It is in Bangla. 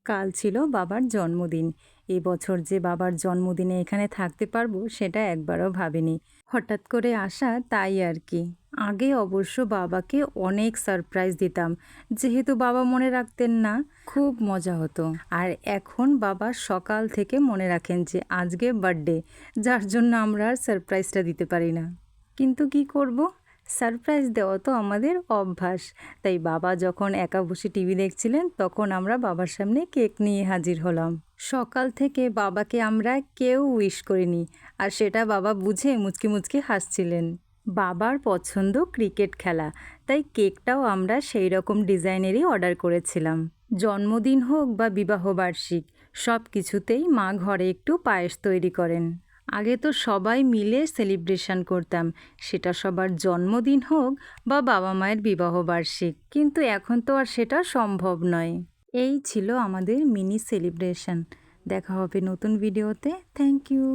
কাল ছিল বাবার জন্মদিন। এবছর যে বাবার জন্মদিনে এখানে থাকতে পারবো সেটা একবারও ভাবিনি। হঠাৎ করে আসা তাই আর কি। আগে অবশ্য বাবাকে অনেক সারপ্রাইজ দিতাম, যেহেতু বাবা মনে রাখতেন না, খুব মজা হতো। আর এখন বাবা সকাল থেকে মনে রাখেন যে আজকে বার্থডে, যার জন্য আমরা আর সারপ্রাইজটা দিতে পারি না। কিন্তু কি করব, সারপ্রাইজ দেওয়া তো আমাদের অভ্যাস। তাই বাবা যখন একা বসে টিভি দেখছিলেন তখন আমরা বাবার সামনে কেক নিয়ে হাজির হলাম। সকাল থেকে বাবাকে আমরা কেউ উইশ করিনি, আর সেটা বাবা বুঝে মুচকি মুচকি হাসছিলেন। বাবার পছন্দ ক্রিকেট খেলা, তাই কেকটাও আমরা সেই রকম ডিজাইনেরই অর্ডার করেছিলাম। জন্মদিন হোক বা বিবাহবার্ষিক, সব কিছুতেই মা ঘরে একটু পায়েস তৈরি করেন। আগে তো সবাই মিলে সেলিব্রেশন করতাম, সেটা সবার জন্মদিন হোক বা বাবা মায়ের বিবাহবার্ষিক, কিন্তু এখন তো আর সেটা সম্ভব নয়। এই ছিল আমাদের মিনি সেলিব্রেশন। দেখা হবে নতুন ভিডিওতে। Thank you.